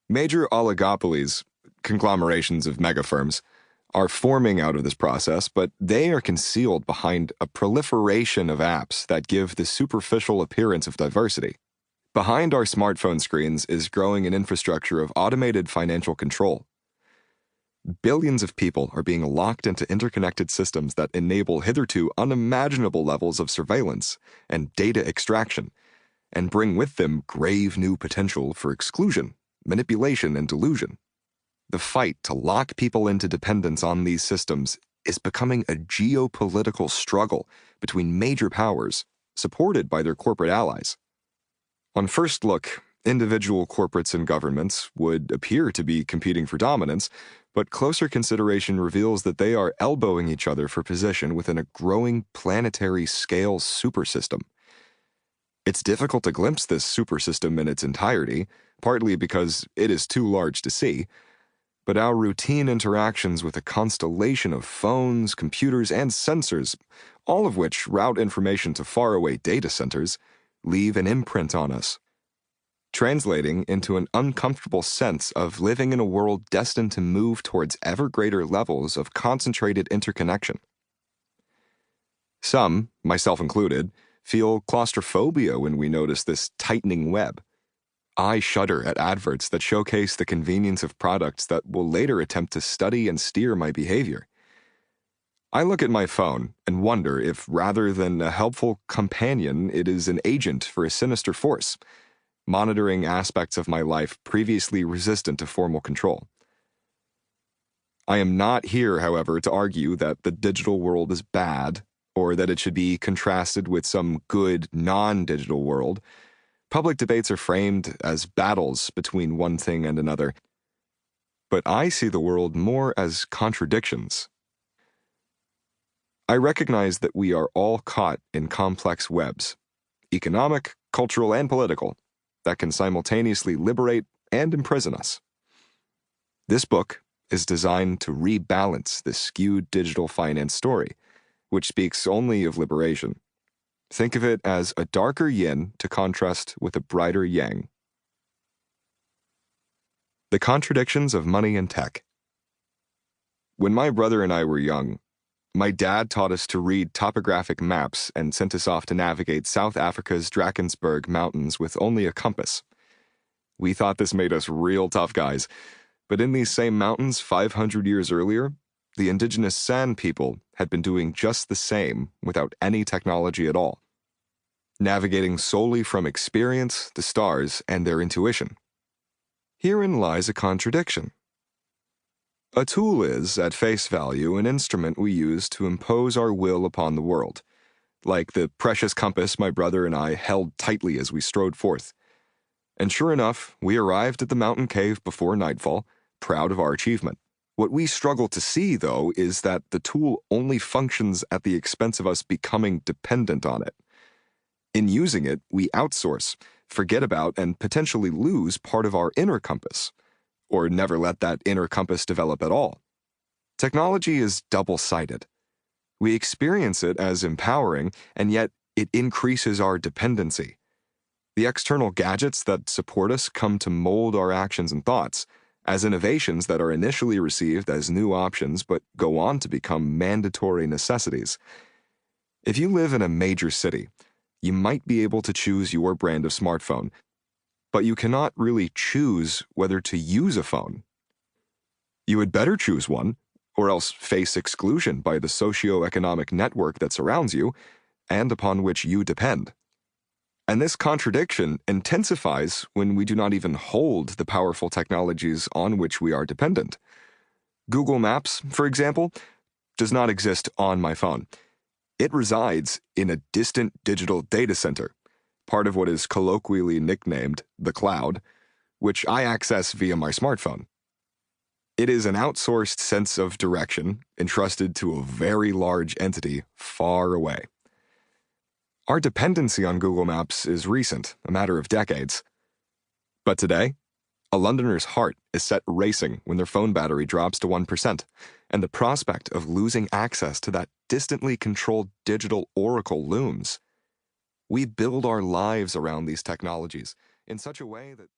Major oligopolies, conglomerations of megafirms, are forming out of this process, but they are concealed behind a proliferation of apps that give the superficial appearance of diversity. Behind our smartphone screens is growing an infrastructure of automated financial control. Billions of people are being locked into interconnected systems that enable hitherto unimaginable levels of surveillance and data extraction, and bring with them grave new potential for exclusion, manipulation, and delusion. The fight to lock people into dependence on these systems is becoming a geopolitical struggle between major powers, supported by their corporate allies. On first look, individual corporates and governments would appear to be competing for dominance, but closer consideration reveals that they are elbowing each other for position within a growing planetary scale supersystem. It's difficult to glimpse this supersystem in its entirety, partly because it is too large to see, but our routine interactions with a constellation of phones, computers, and sensors, all of which route information to faraway data centers, leave an imprint on us, translating into an uncomfortable sense of living in a world destined to move towards ever greater levels of concentrated interconnection. Some, myself included, feel claustrophobia when we notice this tightening web. I shudder at adverts that showcase the convenience of products that will later attempt to study and steer my behavior. I look at my phone and wonder if, rather than a helpful companion, it is an agent for a sinister force, monitoring aspects of my life previously resistant to formal control. I am not here, however, to argue that the digital world is bad, or that it should be contrasted with some good non-digital world. Public debates are framed as battles between one thing and another, but I see the world more as contradictions. I recognize that we are all caught in complex webs, economic, cultural, and political, that can simultaneously liberate and imprison us. This book is designed to rebalance this skewed digital finance story, which speaks only of liberation. Think of it as a darker yin to contrast with a brighter yang. The contradictions of money and tech. When my brother and I were young, my dad taught us to read topographic maps and sent us off to navigate South Africa's Drakensberg Mountains with only a compass. We thought this made us real tough guys, but in these same mountains 500 years earlier, the indigenous San people had been doing just the same without any technology at all, navigating solely from experience, the stars, and their intuition. Herein lies a contradiction. A tool is, at face value, an instrument we use to impose our will upon the world, like the precious compass my brother and I held tightly as we strode forth. And sure enough, we arrived at the mountain cave before nightfall, proud of our achievement. What we struggle to see, though, is that the tool only functions at the expense of us becoming dependent on it. In using it, we outsource, forget about, and potentially lose part of our inner compass, or never let that inner compass develop at all. Technology is double-sided. We experience it as empowering, and yet it increases our dependency. The external gadgets that support us come to mold our actions and thoughts, as innovations that are initially received as new options but go on to become mandatory necessities. If you live in a major city, you might be able to choose your brand of smartphone, but you cannot really choose whether to use a phone. You had better choose one, or else face exclusion by the socio-economic network that surrounds you and upon which you depend. And this contradiction intensifies when we do not even hold the powerful technologies on which we are dependent. Google Maps, for example, does not exist on my phone. It resides in a distant digital data center, part of what is colloquially nicknamed the cloud, which I access via my smartphone. It is an outsourced sense of direction entrusted to a very large entity far away. Our dependency on Google Maps is recent, a matter of decades. But today, a Londoner's heart is set racing when their phone battery drops to 1%, and the prospect of losing access to that distantly controlled digital oracle looms. We build our lives around these technologies in such a way that